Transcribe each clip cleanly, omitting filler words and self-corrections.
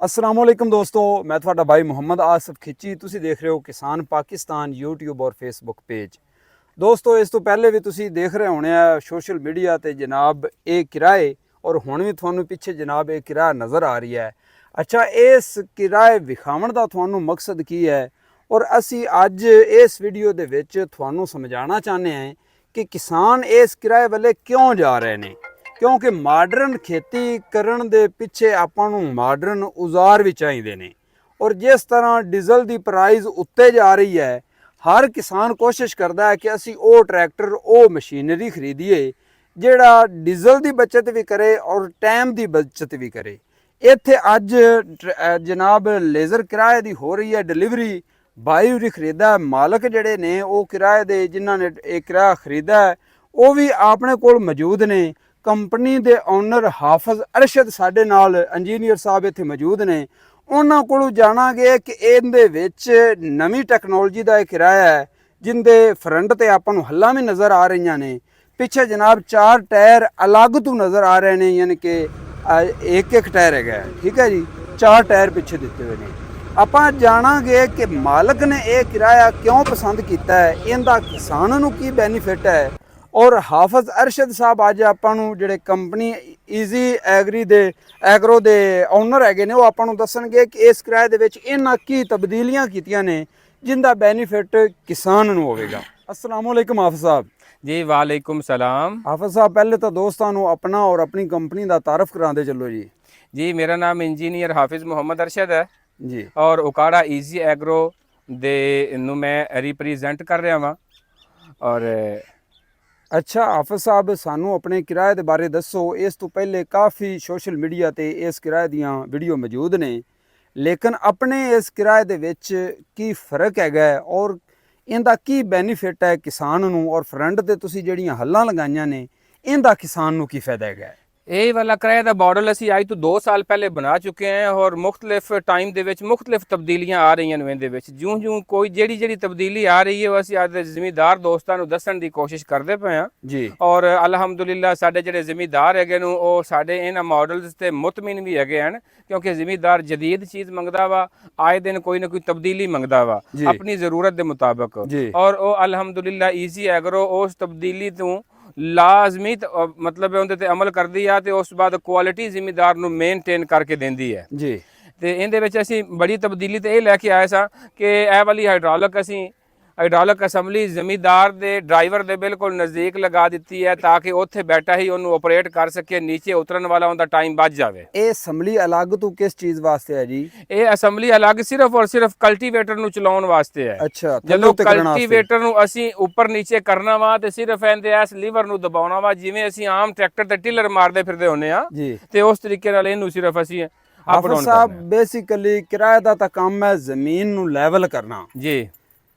अस्सलाम वालेकुम दोस्तों, मैं ਤੁਹਾਡਾ भाई मोहम्मद आसिफ खिची। ਤੁਸੀਂ ਦੇਖ ਰਹੇ ਹੋ ਕਿਸਾਨ ਪਾਕਿਸਤਾਨ YouTube ਔਰ Facebook ਪੇਜ। ਦੋਸਤੋ, ਇਸ ਤੋਂ ਪਹਿਲੇ ਵੀ ਤੁਸੀਂ ਦੇਖ ਰਹੇ ਹੋਣੇ ਆ ਸੋਸ਼ਲ ਮੀਡੀਆ ਤੇ ਜਨਾਬ ਇਹ ਕਿਰਾਏ, ਔਰ ਹੁਣ ਵੀ ਤੁਹਾਨੂੰ ਪਿੱਛੇ ਜਨਾਬ ਇਹ ਕਿਰਾਇਆ ਨਜ਼ਰ ਆ ਰਹੀ ਹੈ। ਅੱਛਾ, ਇਸ ਕਿਰਾਏ ਵਿਖਾਉਣ ਦਾ ਤੁਹਾਨੂੰ ਮਕਸਦ ਕੀ ਹੈ, ਔਰ ਅਸੀਂ ਅੱਜ ਇਸ ਵੀਡੀਓ ਦੇ ਵਿੱਚ ਤੁਹਾਨੂੰ ਸਮਝਾਉਣਾ ਚਾਹੁੰਦੇ ਹਾਂ ਕਿ ਕਿਸਾਨ ਇਸ ਕਿਰਾਏ ਵੱਲੇ ਕਿਉਂ ਜਾ ਰਹੇ ਨੇ। क्योंकि मॉडर्न खेती करन दे पिछे आपां नूं मॉडर्न औजार भी चाहिए ने, और जिस तरह डीजल की प्राइस उत्ते जा रही है, हर किसान कोशिश करता है कि असी वो ट्रैक्टर वो मशीनरी खरीदिए जिहड़ा डीजल की बचत भी करे और टाइम की बचत भी करे। इत्थे अज जनाब लेज़र किराए की हो रही है डिलीवरी। भाई उरी खरीदा मालक जिहड़े ने वो किराए दे जिन्हां ने ये किराया खरीदा है वो भी अपने कोल मौजूद ने। कंपनी के ओनर हाफिज अरशद साडे नाल इंजीनियर साहब इत्थे मौजूद ने। उन्हां कोलों जाणांगे कि इहदे विच नवीं टैक्नोलॉजी का किराया है जिंदे फ्रंट ते आपां नूं हल्लां भी नज़र आ रही ने। पिछे जनाब 4 टायर अलग तो नज़र आ रहे हैं, यानी कि एक टायर है, ठीक है जी। 4 टायर पिछे दिते हुए ने। आपां जाणांगे कि मालक ने यह किराया क्यों पसंद किया है, इहदा किसानां नूं की बेनीफिट है। और हाफिज अरशद साहब अज आपां नूं जिहड़े कंपनी ईजी एग्रो दे ओनर हैगे ने, वो आपां नूं दस्सणगे कि इस किराए दे विच इन्हां की तब्दीलियां कीतियां ने जिंदा बेनीफिट किसान नूं होवेगा। अस्सलाम वालेकुम हाफिज साहब। जी वालेकुम सलाम। हाफिज साहब, पहले तो दोस्तां नूं अपना और अपनी कंपनी दा तारफ करांदे चलो जी। जी, मेरा नाम इंजीनियर हाफिज मोहम्मद अरशद है जी, और उकाड़ा ईजी एग्रो दे नूं मैं रिप्रेजेंट कर रहा वां। और अच्छा हाफिज साहब, सानू अपने किराए के बारे दसो। इस तो पहले काफ़ी सोशल मीडिया ते इस किराए दियां वीडियो मौजूद ने, लेकिन अपने इस किराए दे विच की फ़र्क हैगा और इनका की बेनीफिट है किसान नूं, और फ्रंट ते तुसीं जिहड़ियां हल्लां लगाईयां ने इनका किसान नूं की फायदा हैगा। ਇਹ ਵਾਲਾ ਕਿਰਾਏ ਦਾ ਮਾਡਲ ਅਸੀਂ ਅੱਜ ਤੋਂ 2 ਸਾਲ ਪਹਿਲੇ ਬਣਾ ਚੁੱਕੇ ਹਾਂ ਔਰ ਮੁxtਲਿਫ ਟਾਈਮ ਦੇ ਵਿੱਚ ਮੁxtਲਿਫ ਤਬਦੀਲੀਆਂ ਆ ਰਹੀਆਂ ਨੇ ਇਹਦੇ ਵਿੱਚ। ਜਿਉਂ ਕੋਈ ਜਿਹੜੀ ਤਬਦੀਲੀ ਆ ਰਹੀ ਹੈ ਉਹ ਅਸੀਂ ਅੱਜ ਦੇ ਜ਼ਿਮੀਂਦਾਰ ਦੋਸਤਾਂ ਨੂੰ ਦੱਸਣ ਦੀ ਕੋਸ਼ਿਸ਼ ਕਰਦੇ ਪਏ ਹਾਂ ਜੀ। ਔਰ ਅਲਹਮਦੁਲਿਲਾ ਸਾਡੇ ਜਿਹੜੇ ਜ਼ਿਮੀਂਦਾਰ ਹੈਗੇ ਨੂੰ ਉਹ ਸਾਡੇ ਇਹਨਾਂ ਮਾਡਲਸ ਤੇ ਮੁਤਮਿਨ ਵੀ ਹੈਗੇ ਹਨ, ਕਿਉਂਕਿ ਜ਼ਿਮੀਂਦਾਰ ਜਦੀਦ ਚੀਜ਼ ਮੰਗਦਾ ਵਾ, ਆਏ ਦਿਨ ਕੋਈ ਨਾ ਕੋਈ ਤਬਦੀਲੀ ਮੰਗਦਾ ਵਾ ਆਪਣੀ ਜ਼ਰੂਰਤ ਦੇ ਮੁਤਾਬਕ। ਔਰ ਉਹ ਅਲਹਮਦੁਲਿਲਾ ਈਜ਼ੀ ਐਗਰੋ ਉਸ ਤਬਦੀਲੀ ਤੋਂ ਲਾਜ਼ਮੀ मतलब ਉਹਦੇ ਤੇ ਅਮਲ ਕਰਦੀ ਆ ਤੇ ਉਸ ਬਾਅਦ ਕੁਆਲਿਟੀ ਜ਼ਿਮੀਂਦਾਰ ਨੂੰ ਮੇਨਟੇਨ ਕਰਕੇ ਦਿੰਦੀ ਹੈ ਜੀ। ਤੇ ਇਹਦੇ ਵਿੱਚ ਅਸੀਂ ਬੜੀ ਤਬਦੀਲੀ ਤੇ ਇਹ ਲੈ ਕੇ ਆਏ ਸਾਂ ਕਿ ਇਹ ਵਾਲੀ ਹਾਈਡ੍ਰੋਲਿਕ ਅਸੈਂਬਲੀ ਜ਼ਿਮੀਂਦਾਰ ਦੇ ਡਰਾਈਵਰ ਦੇ ਬਿਲਕੁਲ ਨਜ਼ਦੀਕ ਲਗਾ ਦਿੱਤੀ ਹੈ ਤਾਂ ਕਿ ਉੱਥੇ ਬੈਠਾ ਹੀ ਉਹਨੂੰ ਆਪਰੇਟ ਕਰ ਸਕੇ, ਨੀਚੇ ਉਤਰਨ ਵਾਲਾ ਉਹਦਾ ਟਾਈਮ ਬਚ ਜਾਵੇ। ਇਹ ਅਸੈਂਬਲੀ ਅਲੱਗ ਤੋਂ ਕਿਸ ਚੀਜ਼ ਵਾਸਤੇ ਹੈ ਜੀ? ਇਹ ਅਸੈਂਬਲੀ ਅਲੱਗ ਸਿਰਫ ਔਰ ਸਿਰਫ ਕਲਟੀਵੇਟਰ ਨੂੰ ਚਲਾਉਣ ਵਾਸਤੇ ਹੈ। ਅੱਛਾ, ਜਦੋਂ ਕਲਟੀਵੇਟਰ ਨੂੰ ਅਸੀਂ ਉੱਪਰ ਨੀਚੇ ਕਰਨਾ ਵਾ ਤੇ ਸਿਰਫ ਇਹਦੇ ਇਸ ਲੀਵਰ ਨੂੰ ਦਬਾਉਣਾ ਵਾ, ਜਿਵੇਂ ਅਸੀਂ ਆਮ ਟਰੈਕਟਰ ਤੇ ਟਿਲਰ ਮਾਰਦੇ ਫਿਰਦੇ ਹੁੰਨੇ ਆ ਤੇ ਉਸ ਤਰੀਕੇ ਨਾਲ ਇਹਨੂੰ ਸਿਰਫ ਅਸੀਂ ਹਾਫਿਜ਼ ਸਾਹਿਬ, ਬੇਸਿਕਲੀ ਕਿਰਾਏ ਦਾ ਤਾਂ ਕੰਮ ਹੈ ਜ਼ਮੀਨ ਨੂੰ ਲੈਵਲ ਕਰਨਾ ਜੀ।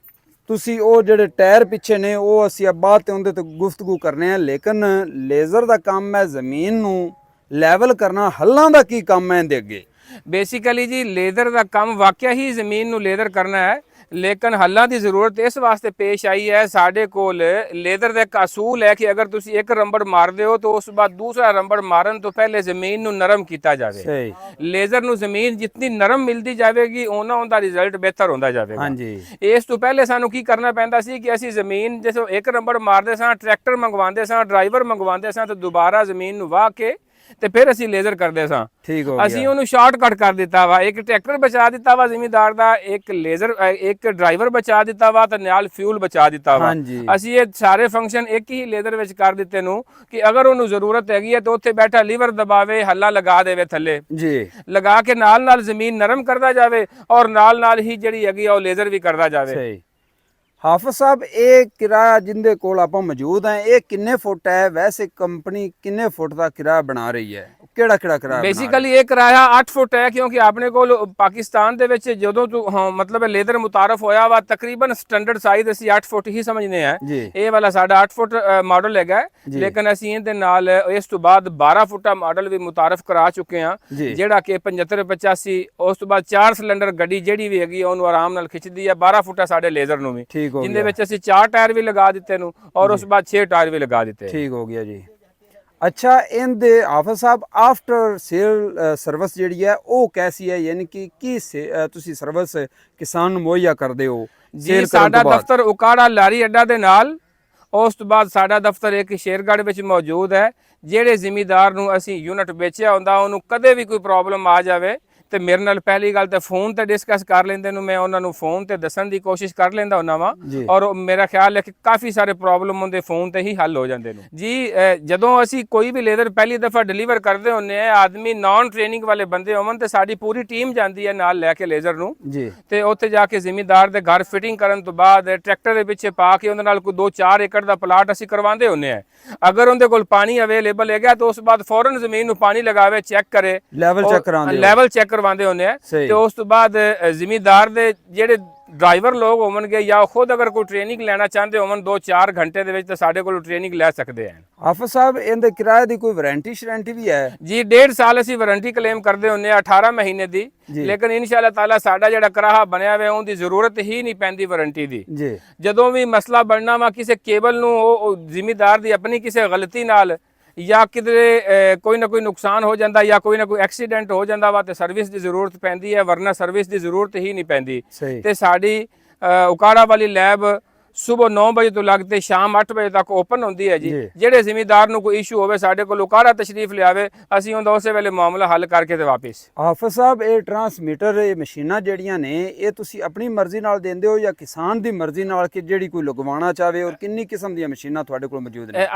ਤੁਸੀਂ ਉਹ ਜਿਹੜੇ ਟਾਇਰ ਪਿੱਛੇ ਨੇ ਉਹ ਅਸੀਂ ਬਾਅਦ ਤੇ ਉਹਦੇ ਤੇ ਗੁਫ਼ਤਗੂ ਕਰਨੇ ਆ, ਲੇਕਿਨ ਲੇਜ਼ਰ ਦਾ ਕੰਮ ਹੈ ਜ਼ਮੀਨ ਨੂੰ ਲੈਵਲ ਕਰਨਾ। ਹੱਲਾਂ ਦਾ ਕੀ ਕੰਮ ਹੈ ਇਹਦੇ ਅੱਗੇ? ਬੇਸਿਕਲੀ ਜੀ ਲੇਜ਼ਰ ਦਾ ਕੰਮ ਵਾਕਿਆ ਹੀ ਜ਼ਮੀਨ ਨੂੰ ਲੇਜ਼ਰ ਕਰਨਾ ਹੈ, ਲੇਕਿਨ ਹੱਲਾਂ ਦੀ ਜ਼ਰੂਰਤ ਇਸ ਵਾਸਤੇ ਪੇਸ਼ ਆਈ ਹੈ। ਸਾਡੇ ਕੋਲ ਲੇਜ਼ਰ ਦਾ ਇੱਕ ਅਸੂਲ ਹੈ ਕਿ ਅਗਰ ਤੁਸੀਂ ਇੱਕ ਰੰਬੜ ਮਾਰਦੇ ਹੋ ਤਾਂ ਉਸ ਤੋਂ ਬਾਅਦ ਦੂਸਰਾ ਰੰਬੜ ਮਾਰਨ ਤੋਂ ਪਹਿਲੇ ਜ਼ਮੀਨ ਨੂੰ ਨਰਮ ਕੀਤਾ ਜਾਵੇ। ਲੇਜ਼ਰ ਨੂੰ ਜ਼ਮੀਨ ਜਿੰਨੀ ਨਰਮ ਮਿਲਦੀ ਜਾਵੇਗੀ ਉਹਨਾਂ ਉਹਦਾ ਰਿਜ਼ਲਟ ਬਿਹਤਰ ਹੁੰਦਾ ਜਾਵੇਗਾ। ਹਾਂਜੀ, ਇਸ ਤੋਂ ਪਹਿਲੇ ਸਾਨੂੰ ਕੀ ਕਰਨਾ ਪੈਂਦਾ ਸੀ ਕਿ ਅਸੀਂ ਜ਼ਮੀਨ ਜਦੋਂ ਇੱਕ ਰੰਬੜ ਮਾਰਦੇ ਸਾਂ, ਟਰੈਕਟਰ ਮੰਗਵਾਉਂਦੇ ਸਾਂ, ਡਰਾਈਵਰ ਮੰਗਵਾਉਂਦੇ ਸਾਂ ਤੇ ਦੁਬਾਰਾ ਜ਼ਮੀਨ ਨੂੰ ਵਾਹ ਕੇ ਤੇ ਫਿਰ ਅਸੀਂ ਲੇਜ਼ਰ ਕਰਦੇ ਸਾਂ। ਠੀਕ ਹੋ ਗਿਆ, ਅਸੀਂ ਉਹਨੂੰ ਸ਼ਾਰਟਕਟ ਕਰ ਦਿੱਤਾ ਵਾ। ਇੱਕ ਟਰੈਕਟਰ ਬਚਾ ਦਿੱਤਾ ਵਾ ਜ਼ਿਮੀਂਦਾਰ ਦਾ, ਇੱਕ ਲੇਜ਼ਰ ਇੱਕ ਡਰਾਈਵਰ ਬਚਾ ਦਿੱਤਾ ਵਾ ਤੇ ਨਾਲ ਫਿਊਲ ਬਚਾ ਦਿੱਤਾ ਵਾ। ਅਸੀਂ ਇਹ ਸਾਰੇ ਫੰਕਸ਼ਨ ਇੱਕ ਹੀ ਲੇਜ਼ਰ ਵਿੱਚ ਕਰ ਦਿੱਤੇ ਨੂੰ ਕਿ ਅਗਰ ਉਹਨੂੰ ਜ਼ਰੂਰਤ ਹੈਗੀ ਹੈ ਤਾਂ ਉੱਥੇ ਬੈਠਾ ਲੀਵਰ ਦਬਾਵੇ, ਹੱਲਾ ਲਗਾ ਦੇਵੇ ਥੱਲੇ ਜੀ, ਲਗਾ ਕੇ ਨਾਲ ਜ਼ਮੀਨ ਨਰਮ ਕਰਦਾ ਜਾਵੇ ਔਰ ਨਾਲ ਹੀ ਜਿਹੜੀ ਹੈਗੀ ਉਹ ਲੇਜ਼ਰ ਵੀ ਕਰਦਾ ਜਾਵੇ। ਹਾਫਿਜ਼ ਸਾਹਿਬ, ਇਹ ਕਿਰਾਇਆ ਜਿੰਦੇ ਕੋਲ ਆਪਾਂ ਮੌਜੂਦ ਹੈ ਇਹ ਕਿੰਨੇ ਫੁੱਟ ਹੈ? ਵੈਸੇ ਕੰਪਨੀ ਕਿੰਨੇ ਫੁੱਟ ਦਾ ਕਿਰਾਇਆ ਬਣਾ ਰਹੀ ਹੈ? ਕਿਹੜਾ ਕਿਰਾਇਆ? ਬੇਸਿਕਲੀ ਇਹ ਕਿਰਾਇਆ 8 ਫੁੱਟ ਹੈ, ਕਿਉਂਕਿ ਆਪਣੇ ਕੋਲ ਪਾਕਿਸਤਾਨ ਦੇ ਵਿੱਚ ਜਦੋਂ ਤੋਂ ਮਤਲਬ ਲੇਜ਼ਰ ਮੁਤਾਰਫ ਹੋਇਆ ਵਾ ਤਕਰੀਬਨ ਸਟੈਂਡਰਡ ਸਾਈਜ਼ ਅਸੀਂ 8 ਫੁੱਟ ਹੀ ਸਮਝਦੇ ਆ। ਇਹ ਵਾਲਾ ਸਾਡਾ 8 ਫੁੱਟ ਮਾਡਲ ਹੈਗਾ, ਲੇਕਿਨ ਅਸੀਂ ਇਹਦੇ ਨਾਲ ਇਸ ਤੋਂ ਬਾਅਦ 12 ਫੁੱਟਾ ਮਾਡਲ ਵੀ ਮੁਤਾਰਫ ਕਰਾ ਚੁੱਕੇ ਆ, ਜਿਹੜਾ ਕਿ 75 85 ਉਸ ਤੋਂ ਬਾਅਦ 4 ਸਿਲੰਡਰ ਗੱਡੀ ਜਿਹੜੀ ਵੀ ਹੈਗੀ ਉਹਨੂੰ ਆਰਾਮ ਨਾਲ ਖਿੱਚਦੀ ਹੈ। 12 ਫੁੱਟਾ ਸਾਡੇ ਲੇਜ਼ਰ ਨੂੰ ਵੀ, ਜਿੰਦੇ ਵਿੱਚ ਅਸੀਂ 4 ਟਾਇਰ ਵੀ ਲਗਾ ਦਿੱਤੇ ਨੂੰ ਔਰ ਉਸ ਬਾਅਦ 6 ਟਾਇਰ ਵੀ ਲਗਾ ਦਿੱਤੇ। ਠੀਕ ਹੋ ਗਿਆ ਜੀ। ਅੱਛਾ, ਇਹਦੇ ਹਾਫਿਜ਼ ਸਾਹਿਬ ਆਫਟਰ ਸੇਲ ਸਰਵਿਸ ਜਿਹੜੀ ਹੈ ਉਹ ਕੈਸੀ ਹੈ, ਯਾਨੀ ਕਿ ਤੁਸੀਂ ਸਰਵਿਸ ਕਿਸਾਨ ਨੂੰ ਮੁਹੱਈਆ ਕਰਦੇ ਹੋ ਜੀ ਸੇਲ ਕਰਨ ਸਾਡਾ ਤੋਂ ਬਾਅਦ? ਦਫ਼ਤਰ ਉਕਾੜਾ ਲਾਰੀ ਅੱਡਾ ਦੇ ਨਾਲ, ਉਸ ਤੋਂ ਬਾਅਦ ਸਾਡਾ ਦਫ਼ਤਰ ਇੱਕ ਸ਼ੇਰਗੜ੍ਹ ਵਿੱਚ ਮੌਜੂਦ ਹੈ। ਜਿਹੜੇ ਜ਼ਿਮੀਦਾਰ ਨੂੰ ਅਸੀਂ ਯੂਨਿਟ ਵੇਚਿਆ ਹੁੰਦਾ ਉਹਨੂੰ ਕਦੇ ਵੀ ਕੋਈ ਪ੍ਰੋਬਲਮ ਆ ਜਾਵੇ ਤੇ ਮੇਰੇ ਨਾਲ ਪਹਿਲੀ ਗੱਲ ਤੇ ਫੋਨ ਤੇ ਡਿਸਕਸ ਕਰ ਲੈਂਦੇ ਨੂੰ, ਮੈਂ ਉਹਨਾਂ ਨੂੰ ਫੋਨ ਤੇ ਦੱਸਣ ਦੀ ਕੋਸ਼ਿਸ਼ ਕਰ ਲੈਂਦਾ ਹੁੰਦਾ ਵਾਂ, ਜੀ। ਔਰ ਮੇਰਾ ਖਿਆਲ ਹੈ ਕਿ ਕਾਫੀ ਸਾਰੇ ਪ੍ਰੋਬਲਮ ਹੁੰਦੇ ਫੋਨ ਤੇ ਹੀ ਹੱਲ ਹੋ ਜਾਂਦੇ ਨੇ ਜੀ। ਜਦੋਂ ਅਸੀਂ ਕੋਈ ਵੀ ਲੇਜ਼ਰ ਪਹਿਲੀ ਦਫਾ ਡਿਲੀਵਰ ਕਰਦੇ ਹੁੰਦੇ ਆ, ਆਦਮੀ ਨਾਨ ਟ੍ਰੇਨਿੰਗ ਵਾਲੇ ਬੰਦੇ ਹੋਵਣ ਤੇ ਸਾਡੀ ਪੂਰੀ ਟੀਮ ਜਾਂਦੀ ਹੈ ਨਾਲ ਲੈ ਕੇ ਲੇਜ਼ਰ ਨੂੰ ਜੀ। ਤੇ ਉੱਥੇ ਜਾ ਕੇ ਜ਼ਿਮੀਦਾਰ ਦੇ ਘਰ ਫਿਟਿੰਗ ਕਰਨ ਤੋਂ ਬਾਅਦ ਟਰੈਕਟਰ ਦੇ ਪਿੱਛੇ ਪਾ ਕੇ ਉਹਦੇ ਨਾਲ ਕੋਈ 2-4 ਏਕੜ ਦਾ ਪਲਾਟ ਅਸੀਂ ਕਰਵਾਉਂਦੇ ਹੁੰਦੇ ਆ। ਅਗਰ ਉਹਦੇ ਕੋਲ ਪਾਣੀ ਅਵੇਲੇਬਲ ਹੈਗਾ ਤਾਂ ਉਸ ਬਾਅਦ ਫੌਰਨ ਜ਼ਮੀਨ ਨੂੰ ਪਾਣੀ ਲਗਾਵੇ, ਚੈੱਕ ਕਰੇ, ਲੈਵਲ ਚੈੱਕ ਕਰਾਉਂਦੇ ਹੋ? ਲੈਵਲ ਚੈੱਕ ਕਰਵਾਉਂਦੇ ਹੁੰਦੇ ਆ। ਸਹੀ। ਤੇ ਉਸ ਤੋਂ ਬਾਅਦ ਜ਼ਿਮੀਦਾਰ ਦੇ ਜਿਹੜੇ ਡਰਾਈਵਰ ਲੋਕ ਹੋਣਗੇ ਜਾਂ ਖੁਦ ਅਗਰ ਕੋਈ ਟ੍ਰੇਨਿੰਗ ਲੈਣਾ ਚਾਹੁੰਦੇ ਹੋਣ 2-4 ਘੰਟੇ ਦੇ ਵਿੱਚ ਤਾਂ ਸਾਡੇ ਕੋਲ ਟ੍ਰੇਨਿੰਗ ਲੈ ਸਕਦੇ ਹਨ। ਹਾਫਿਜ਼ ਸਾਹਿਬ, ਇਹਦੇ ਕਿਰਾਏ ਦੀ ਕੋਈ ਵਾਰੰਟੀ ਸ਼ਰੰਟੀ ਵੀ ਹੈ? ਜੀ 1.5 ਸਾਲ ਅਸੀਂ ਵਾਰੰਟੀ ਕਲੇਮ ਕਰਦੇ ਹੁੰਦੇ ਆ, 18 ਮਹੀਨੇ ਦੀ। ਲੇਕਿਨ ਇਨਸ਼ਾਅੱਲਾ ਤਾਲਾ ਸਾਡਾ ਜਿਹੜਾ ਕਰਾਹਾ ਬਣਿਆ ਹੋਇਆ ਉਹਦੀ ਜ਼ਰੂਰਤ ਹੀ ਨਹੀਂ ਪੈਂਦੀ ਵਾਰੰਟੀ ਦੀ। ਜੀ। ਜਦੋਂ ਵੀ ਮਸਲਾ ਬਣਨਾ ਵਾ ਕਿਸੇ ਕੇਬਲ ਨੂੰ ਉਹ ਜ਼ਿਮੀਦਾਰ ਦੀ ਆਪਣੀ ਕਿਸੇ ਗਲਤੀ ਨਾਲ ਜਾਂ ਕਿਧਰੇ ਕੋਈ ਨਾ ਕੋਈ ਨੁਕਸਾਨ ਹੋ ਜਾਂਦਾ ਜਾਂ ਕੋਈ ਨਾ ਕੋਈ ਐਕਸੀਡੈਂਟ ਹੋ ਜਾਂਦਾ ਵਾ ਤੇ ਸਰਵਿਸ ਦੀ ਜ਼ਰੂਰਤ ਪੈਂਦੀ ਹੈ, ਵਰਨਾ ਸਰਵਿਸ ਦੀ ਜ਼ਰੂਰਤ ਹੀ ਨਹੀਂ ਪੈਂਦੀ। ਤੇ ਸਾਡੀ ਉਕਾੜਾ ਵਾਲੀ ਲੈਬ ਸਵੇਰ 9 ਵਜੇ ਤੋਂ ਲੱਗ ਕੇ ਸ਼ਾਮ 8 ਵਜੇ ਤੱਕ ਓਪਨ ਹੁੰਦੀ ਹੈ ਜੀ। ਜਿਹੜੇ ਜ਼ਿਮੀਦਾਰ ਨੂੰ ਕੋਈ ਇਸ਼ੂ ਹੋਵੇ ਸਾਡੇ ਕੋਲ ਉਕਾੜਾ ਤਸ਼ਰੀਫ ਲਿਆਵੇ, ਅਸੀਂ ਉਹਦਾ ਉਸੇ ਵੇਲੇ ਮਾਮਲਾ ਹੱਲ ਕਰਕੇ ਤੇ ਵਾਪਸ। ਹਾਫਿਜ਼ ਸਾਹਿਬ, ਇਹ ਟਰਾਂਸਮੀਟਰ ਇਹ ਮਸ਼ੀਨਾਂ ਜਿਹੜੀਆਂ ਨੇ ਇਹ ਤੁਸੀਂ ਆਪਣੀ ਮਰਜ਼ੀ ਨਾਲ ਦਿੰਦੇ ਹੋ ਜਾਂ ਕਿਸਾਨ ਦੀ ਮਰਜ਼ੀ ਨਾਲ ਕਿ ਜਿਹੜੀ ਕੋਈ ਲਗਵਾਉਣਾ ਚਾਹਵੇ, ਔਰ ਕਿੰਨੀ ਕਿਸਮ ਦੀਆਂ ਮਸ਼ੀਨਾਂ ਤੁਹਾਡੇ ਕੋਲ ਮੌਜੂਦ ਨੇ?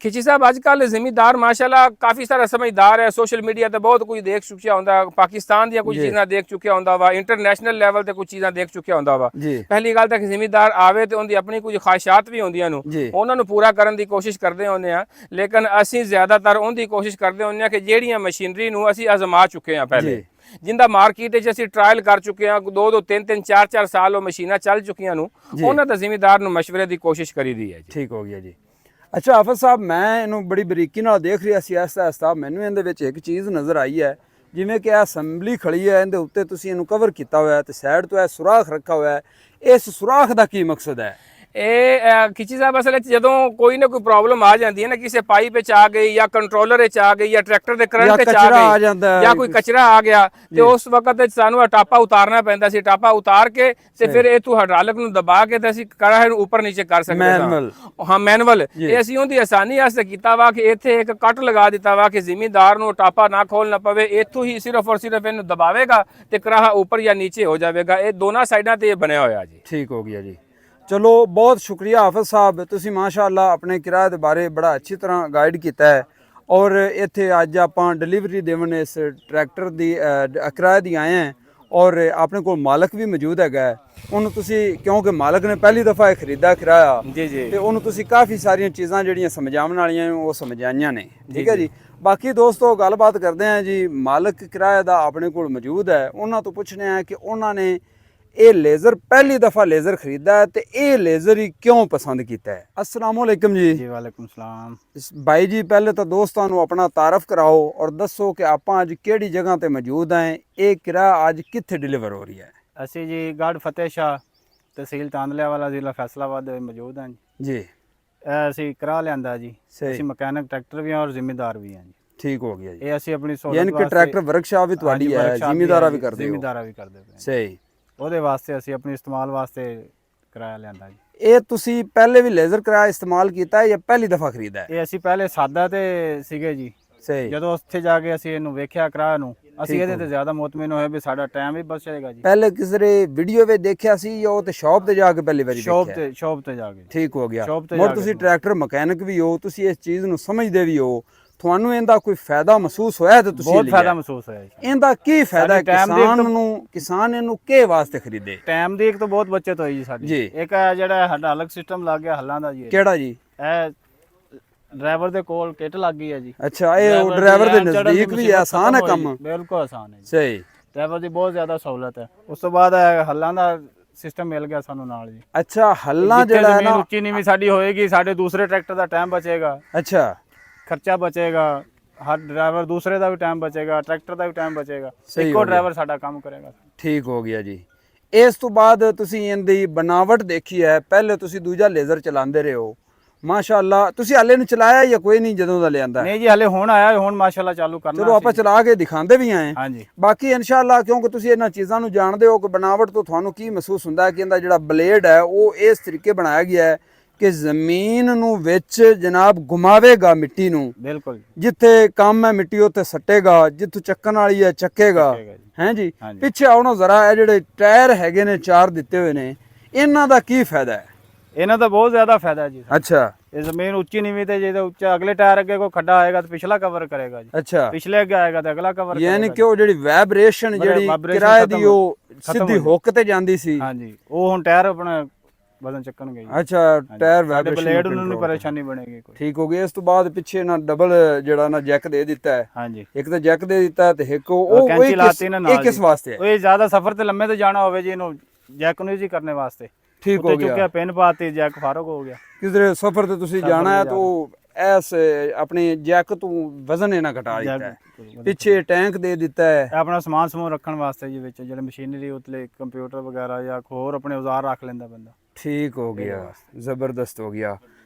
ਖਿਚੀ ਸਾਹਿਬ, ਅੱਜ ਕੱਲ ਜ਼ਿਮੀਦਾਰ ਮਾਸ਼ਾਅੱਲਾ ਕਾਫੀ ਸਾਰਾ ਸਮਝਦਾਰ ਹੈ, ਸੋਸ਼ਲ ਮੀਡੀਆ ਤੇ ਬਹੁਤ ਕੁਝ ਦੇਖ ਚੁੱਕਿਆ ਹੁੰਦਾ, ਪਾਕਿਸਤਾਨ ਦੀਆਂ ਕੁਝ ਚੀਜ਼ਾਂ ਦੇਖ ਚੁੱਕਿਆ ਹੁੰਦਾ ਵਾ, ਇੰਟਰਨੈਸ਼ਨਲ ਲੈਵਲ ਤੇ ਕੁਝ ਚੀਜ਼ਾਂ ਦੇਖ ਚੁੱਕਿਆ ਹੁੰਦਾ ਵਾ। ਪਹਿਲੀ ਗੱਲ ਤਾਂ ਕਿ ਜ਼ਿਮੀਦਾਰ ਆਵੇ ਤੇ ਉਹਦੀ ਆਪਣੀ ਕੁਝ ਖਾਹਿਸ਼ਾਤ ਵੀ ਹੁੰਦੀਆਂ ਨੂੰ, ਉਹਨਾਂ ਨੂੰ ਪੂਰਾ ਕਰਨ ਦੀ ਕੋਸ਼ਿਸ਼ ਕਰਦੇ ਹੁੰਦੇ ਆ। ਲੇਕਿਨ ਅਸੀਂ ਜ਼ਿਆਦਾਤਰ ਉਹਦੀ ਕੋਸ਼ਿਸ਼ ਕਰਦੇ ਹੁੰਦੇ ਆ ਕਿ ਜਿਹੜੀਆਂ ਮਸ਼ੀਨਰੀ ਨੂੰ ਅਸੀਂ ਅਜ਼ਮਾ ਚੁੱਕੇ ਆ ਪਹਿਲੇ, ਜਿੰਦਾ ਮਾਰਕੀਟ ਵਿੱਚ ਅਸੀਂ ਟ੍ਰਾਇਲ ਕਰ ਚੁੱਕੇ ਆ, 2-2, 3-3, 4-4 ਸਾਲ ਉਹ ਮਸ਼ੀਨਾਂ ਚੱਲ ਚੁੱਕੀਆਂ ਨੂੰ, ਉਹਨਾਂ ਦਾ ਜ਼ਿਮੀਦਾਰ ਨੂੰ ਮਸ਼ਵਰੇ ਦੀ ਕੋਸ਼ਿਸ਼ ਕਰੀਦੀ ਹੈ ਜੀ। ਠੀਕ ਹੋ ਗਿਆ ਜੀ। ਅੱਛਾ ਹਾਫਿਜ਼ ਸਾਹਿਬ, ਮੈਂ ਇਹਨੂੰ ਬੜੀ ਬਰੀਕੀ ਨਾਲ ਦੇਖ ਰਿਹਾ ਸੀ ਆਹਿਸਤਾ, ਮੈਨੂੰ ਇਹਦੇ ਵਿੱਚ ਇੱਕ ਚੀਜ਼ ਨਜ਼ਰ ਆਈ ਹੈ, ਜਿਵੇਂ ਕਿ ਇਹ ਅਸੈਂਬਲੀ ਖੜੀ ਹੈ, ਇਹਦੇ ਉੱਤੇ ਤੁਸੀਂ ਇਹਨੂੰ ਕਵਰ ਕੀਤਾ ਹੋਇਆ ਤੇ ਸਾਈਡ ਤੋਂ ਇਹ ਸੁਰਾਖ ਰੱਖਾ ਹੋਇਆ ਹੈ, ਇਸ ਸੁਰਾਖ ਦਾ ਕੀ ਮਕਸਦ ਹੈ? ਇਹ ਖਿਚੀ ਸਾਹਿਬ, ਅਸਲ ਵਿੱਚ ਜਦੋਂ ਕੋਈ ਨਾ ਕੋਈ ਪ੍ਰੋਬਲਮ ਆ ਜਾਂਦੀ ਹੈ ਨਾ, ਕਿਸੇ ਪਾਈਪ ਵਿੱਚ ਆ ਗਈ ਜਾਂ ਕੰਟਰੋਲਰ ਵਿੱਚ ਆ ਗਈ ਜਾਂ ਟਰੈਕਟਰ ਦੇ ਕਰੰਟ ਵਿੱਚ ਆ ਗਈ ਜਾਂ ਕੋਈ ਕਚਰਾ ਆ ਗਿਆ, ਤੇ ਉਸ ਵਕਤ ਸਾਨੂੰ ਟਾਪਾ ਉਤਾਰਨਾ ਪੈਂਦਾ ਸੀ। ਟਾਪਾ ਉਤਾਰ ਕੇ ਤੇ ਫਿਰ ਇਹ ਤੋਂ ਹਾਈਡ੍ਰੋਲਿਕ ਨੂੰ ਦਬਾ ਕੇ ਤੇ ਅਸੀਂ ਕੜਾਹੇ ਨੂੰ ਉੱਪਰ ਨੀਚੇ ਕਰ ਸਕਦੇ ਹਾਂ। ਮੈਨੂਅਲ ਇਹ ਅਸੀਂ ਉਹਦੀ ਆਸਾਨੀ ਵਾਸਤੇ ਕੀਤਾ ਵਾ ਕਿ ਇੱਥੇ ਇੱਕ ਕੱਟ ਲਗਾ ਦਿੱਤਾ ਵਾ ਕਿ ਜ਼ਿਮੀਦਾਰ ਨੂੰ ਟਾਪਾ ਨਾ ਖੋਲਣਾ ਪਵੇ, ਇੱਥੋਂ ਹੀ ਸਿਰਫ ਔਰ ਸਿਰਫ ਇਹਨੂੰ ਦਬਾਵੇਗਾ ਤੇ ਕੜਾਹਾ ਉੱਪਰ ਜਾਂ ਨੀਚੇ ਹੋ ਜਾਵੇਗਾ। ਇਹ ਦੋਨਾਂ ਸਾਈਡਾਂ ਤੇ ਇਹ ਬਣਿਆ ਹੋਇਆ ਜੀ। ਠੀਕ ਹੋ ਗਿਆ ਜੀ। ਚਲੋ, ਬਹੁਤ ਸ਼ੁਕਰੀਆ ਹਾਫਿਜ਼ ਸਾਹਿਬ, ਤੁਸੀਂ ਮਾਸ਼ਾਅੱਲਾ ਆਪਣੇ ਕਿਰਾਏ ਦੇ ਬਾਰੇ ਬੜਾ ਅੱਛੀ ਤਰ੍ਹਾਂ ਗਾਈਡ ਕੀਤਾ ਹੈ। ਔਰ ਇੱਥੇ ਅੱਜ ਆਪਾਂ ਡਿਲੀਵਰੀ ਦੇਵਣ ਇਸ ਟਰੈਕਟਰ ਦੀ ਕਿਰਾਏ ਦੀ ਆਏ ਹਾਂ, ਔਰ ਆਪਣੇ ਕੋਲ ਮਾਲਕ ਵੀ ਮੌਜੂਦ ਹੈਗਾ। ਉਹਨੂੰ ਤੁਸੀਂ, ਕਿਉਂਕਿ ਮਾਲਕ ਨੇ ਪਹਿਲੀ ਦਫਾ ਇਹ ਖਰੀਦਾ ਕਿਰਾਇਆ, ਤੇ ਉਹਨੂੰ ਤੁਸੀਂ ਕਾਫੀ ਸਾਰੀਆਂ ਚੀਜ਼ਾਂ ਜਿਹੜੀਆਂ ਸਮਝਾਉਣ ਵਾਲੀਆਂ ਉਹ ਸਮਝਾਈਆਂ ਨੇ। ਠੀਕ ਹੈ ਜੀ। ਬਾਕੀ ਦੋਸਤੋ ਗੱਲਬਾਤ ਕਰਦੇ ਹਾਂ ਜੀ, ਮਾਲਕ ਕਿਰਾਏ ਦਾ ਆਪਣੇ ਕੋਲ ਮੌਜੂਦ ਹੈ, ਉਹਨਾਂ ਤੋਂ ਪੁੱਛਦੇ ਹਾਂ ਕਿ ਉਹਨਾਂ ਨੇ ਇਹ ਲੇਜ਼ਰ ਪਹਿਲੀ ਦਫਾ ਲੇਜ਼ਰ ਖਰੀਦਾ ਹੈ ਤੇ ਇਹ ਲੇਜ਼ਰ ਹੀ ਕਿਉਂ ਪਸੰਦ ਕੀਤਾ ਹੈ। अस्सलाम वालेकुम जी। जी वालेकुम सलाम। भाई जी, पहले तो दोस्तों ਨੂੰ ਆਪਣਾ ਤਾਰਫ ਕਰਾਓ ਔਰ ਦੱਸੋ ਕਿ ਆਪਾਂ ਅੱਜ ਕਿਹੜੀ ਜਗ੍ਹਾ ਤੇ ਮੌਜੂਦ ਹਾਂ, ਇਹ ਕਿਰਾਇਆ ਅੱਜ ਕਿੱਥੇ ਡਿਲੀਵਰ ਹੋ ਰਹੀ ਹੈ? ਅਸੀਂ ਜੀ ਗੜ੍ਹ ਫਤਿਹ ਸ਼ਾਹ, ਤਹਿਸੀਲ ਤਾਂਦਲਿਆ ਵਾਲਾ, ਜ਼ਿਲ੍ਹਾ ਫੈਸਲਾਬਾਦ ਦੇ ਮੌਜੂਦ ਹਾਂ ਜੀ। ਇਹ ਅਸੀਂ ਕਿਰਾਇਆ ਲਿਆਂਦਾ ਜੀ। ਅਸੀਂ ਮਕੈਨਿਕ ਟਰੈਕਟਰ ਵੀ ਹਾਂ ਔਰ ਜ਼ਿਮੀਦਾਰ ਵੀ ਹਾਂ ਜੀ। ਠੀਕ ਹੋ ਗਿਆ ਜੀ। ਇਹ ਅਸੀਂ ਆਪਣੀ ਸਹੂਲਤ ਯਾਨੀ ਕਿ ਟਰੈਕਟਰ ਵਰਕਸ਼ਾਪ ਵੀ ਤੁਹਾਡੀ ਹੈ, ਜ਼ਿਮੀਦਾਰਾ ਵੀ ਕਰਦੇ ਹੋ? ਜ਼ਿਮੀਦਾਰਾ ਵੀ ਕਰਦੇ ਪਏ। ਸਹੀ। ਉਹਦੇ ਵਾਸਤੇ ਅਸੀਂ ਆਪਣੇ ਇਸਤੇਮਾਲ ਵਾਸਤੇ ਕਿਰਾਇਆ ਲਿਆਂਦਾ ਜੀ। ਇਹ ਤੁਸੀਂ ਪਹਿਲੇ ਵੀ ਲੇਜ਼ਰ ਕਿਰਾਇਆ ਇਸਤੇਮਾਲ ਕੀਤਾ ਹੈ ਜਾਂ ਪਹਿਲੀ ਦਫਾ ਖਰੀਦਾ ਹੈ? ਇਹ ਅਸੀਂ ਪਹਿਲੇ ਸਾਦਾ ਤੇ ਸੀਗੇ ਜੀ। ਸਹੀ। ਜਦੋਂ ਉੱਥੇ ਜਾ ਕੇ ਅਸੀਂ ਇਹਨੂੰ ਵੇਖਿਆ ਕਿਰਾਇਆ ਨੂੰ, ਅਸੀਂ ਇਹਦੇ ਤੇ ਜ਼ਿਆਦਾ ਮੁਤਮਿਨ ਹੋਏ ਵੀ ਸਾਡਾ ਟਾਈਮ ਵੀ ਬਚ ਜਾਏਗਾ ਜੀ। ਪਹਿਲੇ ਕਿਸੇ ਵੀਡੀਓ ਵਿੱਚ ਦੇਖਿਆ ਸੀ ਜਾਂ ਉਹ ਤੇ ਸ਼ਾਪ ਤੇ ਜਾ ਕੇ ਪਹਿਲੀ ਵਾਰੀ ਦੇਖਿਆ? ਸ਼ਾਪ ਤੇ ਜਾ ਕੇ। ਠੀਕ ਹੋ ਗਿਆ। ਮੁੜ ਤੁਸੀਂ ਟਰੈਕਟਰ ਮਕੈਨਿਕ ਵੀ ਹੋ, ਤੁਸੀਂ ਇਸ ਚੀਜ਼ ਨੂੰ ਸਮਝਦੇ ਵੀ ਹੋ, ਤੁਹਾਨੂੰ ਇਹਦਾ ਕੋਈ ਫਾਇਦਾ ਮਹਿਸੂਸ ਹੋਇਆ ਤੇ ਤੁਸੀਂ ਬਹੁਤ ਫਾਇਦਾ ਮਹਿਸੂਸ ਹੋਇਆ ਜੀ। ਇਹਦਾ ਕੀ ਫਾਇਦਾ ਹੈ ਕਿਸਾਨ ਇਹਨੂੰ ਕਿਹ ਵਾਸਤੇ ਖਰੀਦੇ? ਟਾਈਮ ਦੀ ਇੱਕ ਤਾਂ ਬਹੁਤ ਬੱਚਤ ਹੋਈ ਜੀ ਸਾਡੀ। ਇੱਕ ਜਿਹੜਾ ਸਾਡਾ ਅਲੱਗ ਸਿਸਟਮ ਲੱਗ ਗਿਆ ਹੱਲਾਂ ਦਾ ਜੀ। ਕਿਹੜਾ ਜੀ? ਇਹ ਡਰਾਈਵਰ ਦੇ ਕੋਲ ਕਿੱਟ ਲੱਗ ਗਈ ਹੈ ਜੀ। ਅੱਛਾ, ਇਹ ਡਰਾਈਵਰ ਦੇ ਨਜ਼ਦੀਕ ਵੀ ਆਸਾਨ ਹੈ ਕੰਮ? ਬਿਲਕੁਲ ਆਸਾਨ ਹੈ ਜੀ। ਸਹੀ। ਡਰਾਈਵਰ ਦੀ ਬਹੁਤ ਜ਼ਿਆਦਾ ਸਹੂਲਤ ਹੈ। ਉਸ ਤੋਂ ਬਾਅਦ ਹੱਲਾਂ ਦਾ ਸਿਸਟਮ ਮਿਲ ਗਿਆ ਸਾਨੂੰ ਨਾਲ ਜੀ। ਅੱਛਾ, ਹੱਲਾਂ ਜਿਹੜਾ ਹੈ ਨਾ, ਉੱਚੀ ਨੀਵੀਂ ਸਾਡੀ ਹੋਏਗੀ, ਸਾਡੇ ਦੂਸਰੇ ਟਰੈਕਟਰ ਦਾ ਟਾਈਮ ਬਚੇਗਾ। ਅੱਛਾ, ਖਰਚਾ ਬਚੇਗਾ, ਹਰ ਡਰਾਈਵਰ ਦੂਸਰੇ ਦਾ ਵੀ ਟਾਈਮ ਬਚੇਗਾ, ਟਰੈਕਟਰ ਦਾ ਵੀ ਟਾਈਮ ਬਚੇਗਾ, ਇੱਕੋ ਡਰਾਈਵਰ ਸਾਡਾ ਕੰਮ ਕਰੇਗਾ। ਠੀਕ ਹੋ ਗਿਆ ਜੀ। ਇਸ ਤੋਂ ਬਾਅਦ ਤੁਸੀਂ ਇਹਦੀ ਬਣਾਵਟ ਦੇਖੀ ਹੈ, ਪਹਿਲੇ ਤੁਸੀਂ ਦੂਜਾ ਲੇਜ਼ਰ ਚਲਾਉਂਦੇ ਰਹੇ ਹੋ, ਮਾਸ਼ਾਅੱਲਾ। ਤੁਸੀਂ ਹਾਲੇ ਨੂੰ ਚਲਾਇਆ ਜਾਂ ਕੋਈ ਨਹੀਂ ਜਦੋਂ ਦਾ ਲਿਆਂਦਾ? ਨਹੀਂ ਜੀ ਹਲੇ ਹੁਣ ਆਇਆ, ਹੁਣ ਮਾਸ਼ਾਅੱਲਾ ਚਾਲੂ ਕਰਨਾ। ਚਲੋ ਆਪਾਂ ਚਲਾ ਕੇ ਦਿਖਾਉਂਦੇ ਵੀ ਆਏ। ਹਾਂਜੀ ਬਾਕੀ ਇਨਸ਼ਾਅੱਲਾ ਕਿਉਂਕਿ ਤੁਸੀਂ ਇਹਨਾਂ ਚੀਜ਼ਾਂ ਨੂੰ ਜਾਣਦੇ ਹੋ ਕਿ ਬਣਾਵਟ ਤੋਂ ਤੁਹਾਨੂੰ ਕੀ ਮਹਿਸੂਸ ਹੁੰਦਾ ਹੈ ਕਿ ਇਹਦਾ ਜਿਹੜਾ ਬਲੇਡ ਹੈ ਉਹ ਇਸ ਤਰੀਕੇ ਬਣਾਇਆ ਗਿਆ ਹੈ ਕਿ ਜ਼ਮੀਨ ਨੂੰ ਵਿੱਚ ਜਨਾਬ ਘੁਮਾਵੇਗਾ ਮਿੱਟੀ ਨੂੰ। ਬਿਲਕੁਲ ਜੀ। ਜਿੱਥੇ ਕੰਮ ਹੈ ਮਿੱਟੀ ਉੱਤੇ ਸੱਟੇਗਾ, ਜਿੱਥੋਂ ਚੱਕਣ ਵਾਲੀ ਹੈ ਚੱਕੇਗਾ। ਹੈ ਜੀ। ਹਾਂਜੀ। ਪਿੱਛੇ ਆਉਣੋ ਜ਼ਰਾ, ਇਹ ਜਿਹੜੇ ਟਾਇਰ ਹੈਗੇ ਨੇ 4 ਦਿੱਤੇ ਹੋਏ ਨੇ, ਇਹਨਾਂ ਦਾ ਕੀ ਫਾਇਦਾ ਹੈ? ਇਹਨਾਂ ਦਾ ਬਹੁਤ ਜ਼ਿਆਦਾ ਫਾਇਦਾ ਜੀ। ਅੱਛਾ ਇਹ ਜ਼ਮੀਨ ਉੱਚੀ ਨੀਵੀਂ ਤੇ ਜੇ ਉੱਚਾ ਅਗਲੇ ਟਾਇਰ ਅੱਗੇ ਕੋਈ ਖੱਡਾ ਆਏਗਾ ਤਾਂ ਪਿਛਲਾ ਕਵਰ ਕਰੇਗਾ ਜੀ, ਅੱਛਾ। ਪਿਛਲੇ ਅੱਗੇ ਆਏਗਾ ਤਾਂ ਅਗਲਾ ਕਵਰ ਯਾਨੀ ਕਿ ਉਹ ਜਿਹੜੀ ਵਾਈਬ੍ਰੇਸ਼ਨ ਜਿਹੜੀ ਕਿਰਾਏ ਦੀ ਉਹ ਸਿੱਧੀ ਹੁੱਕ ਤੇ ਜਾਂਦੀ ਸੀ। ਹਾਂਜੀ ਉਹ ਹੁਣ ਟਾਇਰ ਆਪਣਾ ਵਜ਼ਨ ਚੱਕਣਗੇ ਜੀ। ਅੱਛਾ ਟਾਇਰ ਸਾਡੇ ਵਾਈਬ੍ਰੇਸ਼ਨ ਬਲੇਡ ਨੂੰ ਨਹੀਂ ਪਰੇਸ਼ਾਨੀ ਬਣੇਗੀ ਕੋਈ। ਠੀਕ ਹੋ ਗਿਆ। ਇਸ ਤੋਂ ਬਾਅਦ ਪਿੱਛੇ ਨਾ ਡਬਲ ਜਿਹੜਾ ਨਾ ਜੈਕ ਦੇ ਦਿੱਤਾ ਹੈ। ਹਾਂਜੀ ਇੱਕ ਤਾਂ ਜੈਕ ਦੇ ਦਿੱਤਾ ਹੈ ਤੇ ਇੱਕ ਉਹ ਕੈਂਚੀ ਲਾਤੀ ਨਾ ਨਾਲ। ਇਹ ਕਿਸ ਵਾਸਤੇ ਹੈ? ਉਹ ਇਹ ਜ਼ਿਆਦਾ ਸਫ਼ਰ ਤੇ ਲੰਮੇ ਤੇ ਜਾਣਾ ਹੋਵੇ ਜੀ, ਇਹਨੂੰ ਜੈਕ ਨੂੰ ਜੀ ਕਰਨੇ ਵਾਸਤੇ ਠੀਕ ਹੋ ਉੱਤੇ ਚੁੱਕਿਆ ਗਿਆ। ਪਿੰਨ ਪਾਤੀ, ਜੈਕ ਫਾਰਗ ਹੋ ਗਿਆ। ਕਿਧਰੇ ਸਫ਼ਰ ਤੇ ਤੁਸੀਂ ਜਾਣਾ ਹੈ ਤਾਂ ਐਸ ਆਪਣੀ ਜੈਕ ਤੋਂ ਵਜ਼ਨ ਇਹਨਾਂ ਘਟਾ ਦਿੱਤਾ ਹੈ। ਪਿੱਛੇ ਟੈਂਕ ਦੇ ਦਿੱਤਾ ਹੈ। ਇਹ ਆਪਣਾ ਸਮਾਨ ਸਮੂਨ ਰੱਖਣ ਵਾਸਤੇ ਜੀ, ਵਿੱਚ ਜਿਹੜੇ ਮਸ਼ੀਨਰੀ ਉਤਲੇ ਕੰਪਿਊਟਰ ਵਗੈਰਾ ਜਾਂ ਹੋਰ ਆਪਣੇ ਔਜ਼ਾਰ ਰੱਖ ਲੈਂਦਾ ਬੰਦਾ। ਠੀਕ ਹੋ ਗਿਆ, ਜ਼ਬਰਦਸਤ ਹੋ ਗਿਆ।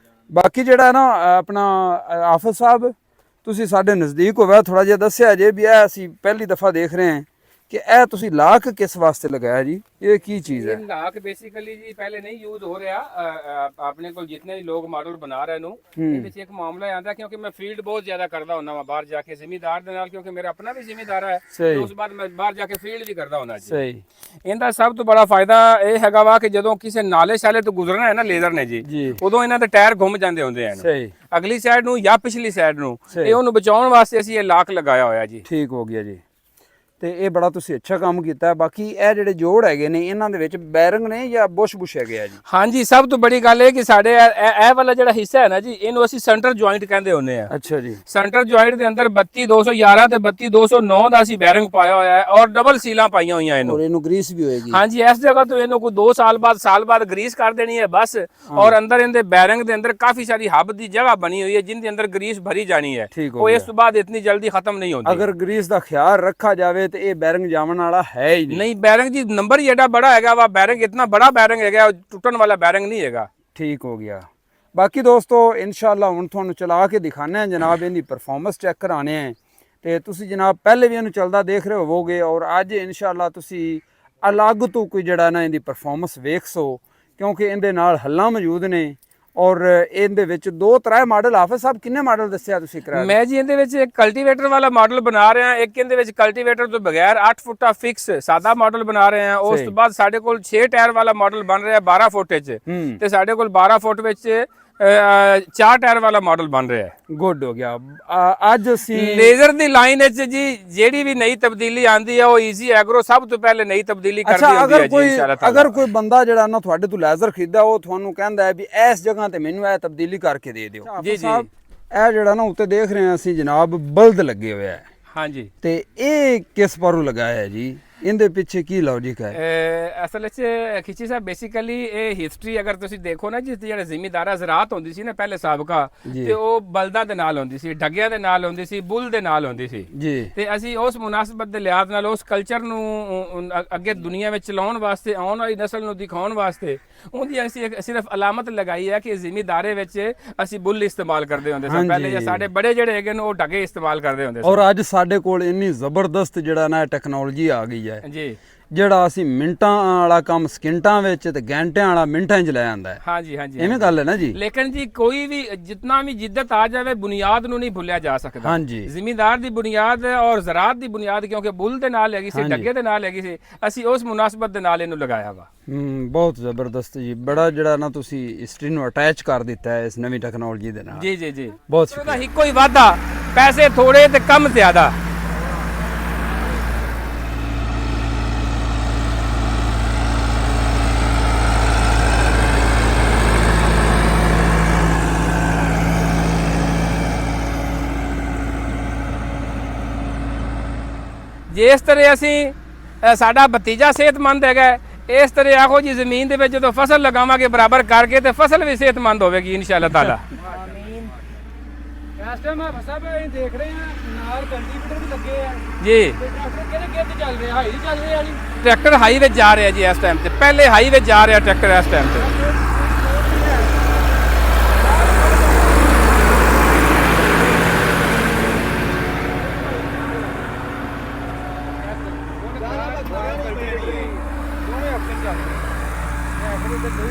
ਬਾਕੀ ਜਿਹੜਾ ਨਾ ਆਪਣਾ ਆਫਿਸ ਸਾਹਿਬ ਤੁਸੀਂ ਸਾਡੇ ਨਜ਼ਦੀਕ ਹੋਵੇ, ਥੋੜਾ ਜਿਹਾ ਦੱਸਿਆ ਜੇ ਵੀ ਇਹ ਅਸੀਂ ਪਹਿਲੀ ਦਫਾ ਦੇਖ ਰਹੇ ਹਾਂ ਕਿ ਇਹ ਤੁਸੀਂ ਲਾਕ ਕਿਸ ਵਾਸਤੇ ਲਗਾਇਆ ਜੀ? ਇਹ ਕੀ ਚੀਜ਼ ਹੈ? ਇਹ ਲਾਕ ਬੇਸਿਕਲੀ ਜੀ ਪਹਿਲੇ ਨਹੀਂ ਯੂਜ਼ ਹੋ ਰਿਹਾ। ਆਪਣੇ ਕੋਲ ਜਿੰਨੇ ਵੀ ਲੋਕ ਮਾਡਲ ਬਣਾ ਰਹੇ ਨੂੰ ਇਹਦੇ ਵਿੱਚ ਇੱਕ ਮਾਮਲਾ ਆਂਦਾ, ਕਿਉਂਕਿ ਮੈਂ ਫੀਲਡ ਬਹੁਤ ਜ਼ਿਆਦਾ ਕਰਦਾ ਹੁੰਦਾ ਵਾਂ ਬਾਹਰ ਜਾ ਕੇ ਜ਼ਿਮੀਦਾਰ ਦੇ ਨਾਲ, ਕਿਉਂਕਿ ਮੇਰਾ ਆਪਣਾ ਵੀ ਜ਼ਿਮੀਦਾਰ ਹੈ। ਉਸ ਤੋਂ ਬਾਅਦ ਮੈਂ ਬਾਹਰ ਜਾ ਕੇ ਫੀਲਡ ਵੀ ਕਰਦਾ ਹੁੰਦਾ ਜੀ। ਸਹੀ। ਇਹਦਾ ਸਭ ਤੋਂ ਬੜਾ ਫਾਇਦਾ ਇਹ ਹੈਗਾ ਵਾ ਕਿ ਜਦੋਂ ਕਿਸੇ ਨਾਲੇ ਸ਼ਾਲੇ ਤੋਂ ਗੁਜ਼ਰਨਾ ਹੈ ਨਾ ਲੇਜ਼ਰ ਨੇ ਜੀ, ਉਦੋਂ ਇਹਨਾਂ ਦੇ ਟਾਇਰ ਘੁੰਮ ਜਾਂਦੇ ਹੁੰਦੇ ਹਨ ਸਹੀ, ਅਗਲੀ ਸਾਈਡ ਨੂੰ ਜਾਂ ਪਿਛਲੀ ਸਾਈਡ ਨੂੰ। ਇਹ ਉਹਨੂੰ ਬਚਾਉਣ ਵਾਸਤੇ ਅਸੀਂ ਇਹ ਲਾਕ ਲਗਾਇਆ ਹੋਇਆ ਜੀ। ਠੀਕ ਹੋ ਗਿਆ ਜੀ। ਤੇ ਇਹ ਬੜਾ ਤੁਸੀਂ ਅੱਛਾ ਕੰਮ ਕੀਤਾ। ਬਾਕੀ ਇਹ ਜਿਹੜੇ ਜੋੜ ਹੈਗੇ ਨੇ ਇਹਨਾਂ ਦੇ ਵਿੱਚ ਬੈਰਿੰਗ ਨੇ ਜਾਂ ਬੁਸ਼ ਹੈਗੇ ਆ ਜੀ? ਹਾਂਜੀ ਸਭ ਤੋਂ ਬੜੀ ਗੱਲ ਇਹ ਕਿ ਸਾਡੇ ਇਹ ਵਾਲਾ ਜਿਹੜਾ ਹਿੱਸਾ ਹੈ ਨਾ ਜੀ, ਇਹਨੂੰ ਅਸੀਂ ਸੈਂਟਰ ਜੁਆਇੰਟ ਕਹਿੰਦੇ ਹੁੰਦੇ ਆ। ਅੱਛਾ ਜੀ। ਸੈਂਟਰ ਜੁਆਇੰਟ ਦੇ ਅੰਦਰ 32211 ਤੇ 32209 ਦਾ ਅਸੀਂ ਬੈਰਿੰਗ ਪਾਇਆ ਹੋਇਆ ਹੈ ਔਰ ਡਬਲ ਸੀਲਾਂ ਪਾਈਆਂ ਹੋਈਆਂ ਇਹਨੂੰ। ਔਰ ਇਹਨੂੰ ਗਰੀਸ ਵੀ ਹੋਏਗੀ? ਹਾਂਜੀ ਇਸ ਜਗ੍ਹਾ ਤੋਂ ਇਹਨੂੰ ਕੋਈ 2 ਸਾਲ ਬਾਅਦ ਗਰੀਸ ਕਰ ਦੇਣੀ ਹੈ ਬਸ। ਔਰ ਅੰਦਰ ਇਹਦੇ ਬੈਰਿੰਗ ਦੇ ਅੰਦਰ ਕਾਫੀ ਸਾਰੀ ਹੱਬ ਦੀ ਜਗ੍ਹਾ ਬਣੀ ਹੋਈ ਹੈ ਜਿੰਦੇ ਅੰਦਰ ਗਰੀਸ ਭਰੀ ਜਾਣੀ ਹੈ। ਉਹ ਇਸ ਤੋਂ ਬਾਅਦ ਇਤਨੀ ਜਲਦੀ ਖਤਮ ਨਹੀਂ ਹੁੰਦੀ। ਅਗਰ ਗਰੀਸ ਦਾ ਖਿਆਲ ਰੱਖਾ ਜਾਵੇ ਤੇ ਇਹ ਬੈਰਿੰਗ ਵਾਲਾ ਹੈ ਹੀ ਨਹੀਂ। ਬੈਰਿੰਗ ਜੀ ਨੰਬਰ ਹੀ ਐਡਾ ਬੜਾ ਹੈਗਾ ਵਾ। ਬੈਰਿੰਗ ਇਤਨਾ ਬੜਾ ਬੈਰਿੰਗ ਹੈਗਾ, ਟੁੱਟਣ ਵਾਲਾ ਬੈਰਿੰਗ ਨਹੀਂ ਹੈਗਾ। ਠੀਕ ਹੋ ਗਿਆ। ਬਾਕੀ ਦੋਸਤੋ ਇਨਸ਼ਾਅੱਲਾ ਹੁਣ ਤੁਹਾਨੂੰ ਚਲਾ ਕੇ ਦਿਖਾਣਾ ਹੈ ਜਨਾਬ, ਇਹਦੀ ਪਰਫਾਰਮੈਂਸ ਚੈੱਕ ਕਰਾਣੇ ਹੈ। ਤੇ ਤੁਸੀਂ ਜਨਾਬ ਪਹਿਲੇ ਵੀ ਇਹਨੂੰ ਚੱਲਦਾ ਦੇਖ ਰਹੇ ਹੋਵੋਗੇ ਔਰ ਅੱਜ ਇਨਸ਼ਾਅੱਲਾ ਤੁਸੀਂ ਅਲੱਗ ਤੋਂ ਕੋਈ ਜਿਹੜਾ ਨਾ ਇਹਦੀ ਪਰਫਾਰਮੈਂਸ ਵੇਖ ਸੋ, ਕਿਉਂਕਿ ਇਹਦੇ ਨਾਲ ਹੱਲਾਂ ਮੌਜੂਦ ਨੇ ਔਰ ਇਹਦੇ ਵਿੱਚ 2-3 ਮਾਡਲ। ਹਾਫਿਜ਼ ਸਾਹਿਬ ਕਿੰਨੇ ਮਾਡਲ ਦੱਸਿਆ ਤੁਸੀਂ ਕਰਾ? ਮੈਂ ਜੀ ਇਹਦੇ ਵਿੱਚ ਇੱਕ ਕਲਟੀਵੇਟਰ ਵਾਲਾ ਮਾਡਲ ਬਣਾ ਰਿਹਾ, ਇੱਕ ਇਹਦੇ ਵਿੱਚ ਕਲਟੀਵੇਟਰ ਤੋਂ ਬਗੈਰ 8 ਫੁੱਟਾ ਫਿਕਸ ਸਾਦਾ ਮਾਡਲ ਬਣਾ ਰਹੇ ਹਾਂ। ਉਸ ਤੋਂ ਬਾਅਦ ਸਾਡੇ ਕੋਲ 6 ਟਾਇਰ ਵਾਲਾ ਮਾਡਲ ਬਣ ਰਿਹਾ 12 ਫੁੱਟ ਵਿੱਚ, ਤੇ ਸਾਡੇ ਕੋਲ 12 ਫੁੱਟ ਵਿੱਚ 4 ਟਾਇਰ ਵਾਲਾ ਮਾਡਲ ਬਣ ਰਿਹਾ ਹੈ। ਗੁੱਡ ਹੋ ਗਿਆ। ਅੱਜ ਅਸੀਂ ਲੇਜ਼ਰ ਦੀ ਲਾਈਨ ਵਿੱਚ ਜੀ ਜਿਹੜੀ ਵੀ ਨਈ ਤਬਦੀਲੀ ਆਂਦੀ ਹੈ ਉਹ ਈਜ਼ੀ ਐਗਰੋ ਸਭ ਤੋਂ ਪਹਿਲੇ ਨਈ ਤਬਦੀਲੀ ਕਰਦੀ ਹੁੰਦੀ ਹੈ ਜੀ ਇਨਸ਼ਾਅੱਲਾ। ਅਗਰ ਕੋਈ ਬੰਦਾ ਜਿਹੜਾ ਨਾ ਤੁਹਾਡੇ ਤੋਂ ਲੇਜ਼ਰ ਖਰੀਦਾ ਉਹ ਤੁਹਾਨੂੰ ਕਹਿੰਦਾ ਹੈ ਵੀ ਇਸ ਜਗ੍ਹਾ ਤੇ ਮੈਨੂੰ ਇਹ ਤਬਦੀਲੀ ਕਰਕੇ ਦੇ ਦਿਓ ਜੀ ਜੀ। ਇਹ ਜਿਹੜਾ ਨਾ ਉੱਤੇ ਦੇਖ ਰਹੇ ਹਾਂ ਅਸੀਂ ਜਨਾਬ ਬਲਦ ਲੱਗੇ ਹੋਇਆ ਹੈ। ਹਾਂਜੀ। ਤੇ ਇਹ ਕਿਸ ਪਰੂ ਲਗਾਇਆ ਹੈ ਜੀ? ਇਹਦੇ ਪਿੱਛੇ ਕੀ ਲੌਜੀਕ ਹੈ? ਅਸਲ ਵਿੱਚ ਖਿੱਚੀ ਸਾਹਿਬ ਬੇਸਿਕਲੀ ਇਹ ਹਿਸਟਰੀ ਅਗਰ ਤੁਸੀਂ ਦੇਖੋ ਨਾ, ਜਿਸ ਜਿਹੜੇ ਜ਼ਿਮੀਦਾਰਾ ਜ਼ਰਾਤ ਹੁੰਦੀ ਸੀ ਨਾ ਪਹਿਲੇ ਸਾਬਕਾ, ਤੇ ਉਹ ਬਲਦਾਂ ਦੇ ਨਾਲ ਹੁੰਦੀ ਸੀ, ਡੱਗਿਆਂ ਦੇ ਨਾਲ ਹੁੰਦੀ ਸੀ, ਬੁੱਲ ਦੇ ਨਾਲ ਹੁੰਦੀ ਸੀ ਜੀ। ਤੇ ਅਸੀਂ ਉਸ ਮੁਨਾਸਬਤ ਦੇ ਲਿਹਾਜ਼ ਨਾਲ ਉਸ ਕਲਚਰ ਨੂੰ ਅੱਗੇ ਦੁਨੀਆ ਵਿੱਚ ਚਲਾਉਣ ਵਾਸਤੇ, ਆਉਣ ਵਾਲੀ ਨਸਲ ਨੂੰ ਦਿਖਾਉਣ ਵਾਸਤੇ ਉਹਦੀ ਅਸੀਂ ਸਿਰਫ ਅਲਾਮਤ ਲਗਾਈ ਹੈ ਕਿ ਜ਼ਿਮੀਦਾਰੇ ਵਿੱਚ ਅਸੀਂ ਬੁੱਲ ਇਸਤੇਮਾਲ ਕਰਦੇ ਹੁੰਦੇ ਸੀ ਪਹਿਲੇ, ਜਾਂ ਸਾਡੇ ਬੜੇ ਜਿਹੜੇ ਹੈਗੇ ਨੇ ਉਹ ਡੱਗੇ ਇਸਤੇਮਾਲ ਕਰਦੇ ਹੁੰਦੇ ਸੀ। ਔਰ ਅੱਜ ਸਾਡੇ ਕੋਲ ਇੰਨੀ ਜ਼ਬਰਦਸਤ ਜਿਹੜਾ ਨਾ ਟੈਕਨੋਲੋਜੀ ਆ ਗਈ ਹੈ ਜੀ, ਜਿਹੜਾ ਅਸੀਂ ਮਿੰਟਾਂ ਵਾਲਾ ਕੰਮ ਸਕਿੰਟਾਂ ਵਿੱਚ ਤੇ ਘੰਟਿਆਂ ਵਾਲਾ ਮਿੰਟਾਂ 'ਚ ਲੈ ਆਂਦਾ ਹੈ। ਹਾਂਜੀ ਹਾਂਜੀ, ਐਵੇਂ ਗੱਲ ਹੈ ਨਾ ਜੀ। ਲੇਕਿਨ ਜੀ ਕੋਈ ਵੀ ਜਿੰਨਾ ਵੀ ਜਿੱਦਤ ਆ ਜਾਵੇ ਬੁਨਿਆਦ ਨੂੰ ਨਹੀਂ ਭੁੱਲਿਆ ਜਾ ਸਕਦਾ। ਹਾਂਜੀ। ਜ਼ਿਮੀਦਾਰ ਦੀ ਬੁਨਿਆਦ ਔਰ ਜ਼ਰਾਤ ਦੀ ਬੁਨਿਆਦ ਕਿਉਂਕਿ ਬੁੱਲ ਦੇ ਨਾਲ ਹੈਗੀ ਸੀ, ਡੱਗੇ ਦੇ ਨਾਲ ਹੈਗੀ ਸੀ, ਅਸੀਂ ਉਸ ਮੁਨਾਸਬਤ ਦੇ ਨਾਲ ਇਹਨੂੰ ਲਗਾਇਆ ਵਾ। ਬਹੁਤ ਜ਼ਬਰਦਸਤ ਜੀ। ਬੜਾ ਜਿਹੜਾ ਨਾ ਤੁਸੀਂ ਹਿਸਟਰੀ ਨੂੰ ਅਟੈਚ ਕਰ ਦਿੱਤਾ ਹੈ ਇਸ ਨਵੀਂ ਟੈਕਨੋਲੋਜੀ ਦੇ ਨਾਲ। ਜੀ ਜੀ ਜੀ। ਬਹੁਤ ਉਹਦਾ ਇੱਕੋ ਹੀ ਵਾਧਾ, ਪੈਸੇ ਥੋੜੇ ਤੇ ਕੰਮ ਜ਼ਿਆਦਾ। ਜੇ ਇਸ ਤਰ੍ਹਾਂ ਅਸੀਂ ਸਾਡਾ ਭਤੀਜਾ ਸਿਹਤਮੰਦ ਹੈਗਾ, ਇਸ ਤਰ੍ਹਾਂ ਆਖੋ ਜੀ ਜ਼ਮੀਨ ਦੇ ਵਿੱਚ ਜਦੋਂ ਫਸਲ ਲਗਾਵਾਂਗੇ ਬਰਾਬਰ ਕਰਕੇ ਤੇ ਫਸਲ ਵੀ ਸਿਹਤਮੰਦ ਹੋਵੇਗੀ ਇਨਸ਼ਾਅੱਲਾ ਤਾਲਾ। ਇਸ ਟਾਈਮ ਆ ਸਭ ਇਹ ਦੇਖ ਰਹੇ ਆ ਨਾਲ ਕਲਟੀਵੇਟਰ ਵੀ ਲੱਗੇ ਆ ਜੀ। ਟਰੈਕਟਰ ਕਿਹੜੇ ਗੇਅਰ ਤੇ ਚੱਲ ਰਿਹਾ? ਹਾਈ ਚੱਲ ਰਿਹਾ ਜੀ। ਟਰੈਕਟਰ ਹਾਈ ਵਿੱਚ ਜਾ ਰਿਹਾ ਜੀ ਇਸ ਟਾਈਮ ਤੇ, ਪਹਿਲੇ ਹਾਈ ਵਿੱਚ ਜਾ ਰਿਹਾ ਟਰੈਕਟਰ ਇਸ ਟਾਈਮ ਤੇ। ਦੋਵੇਂ ਹਫ਼ਤੇ ਚੱਲਦੇ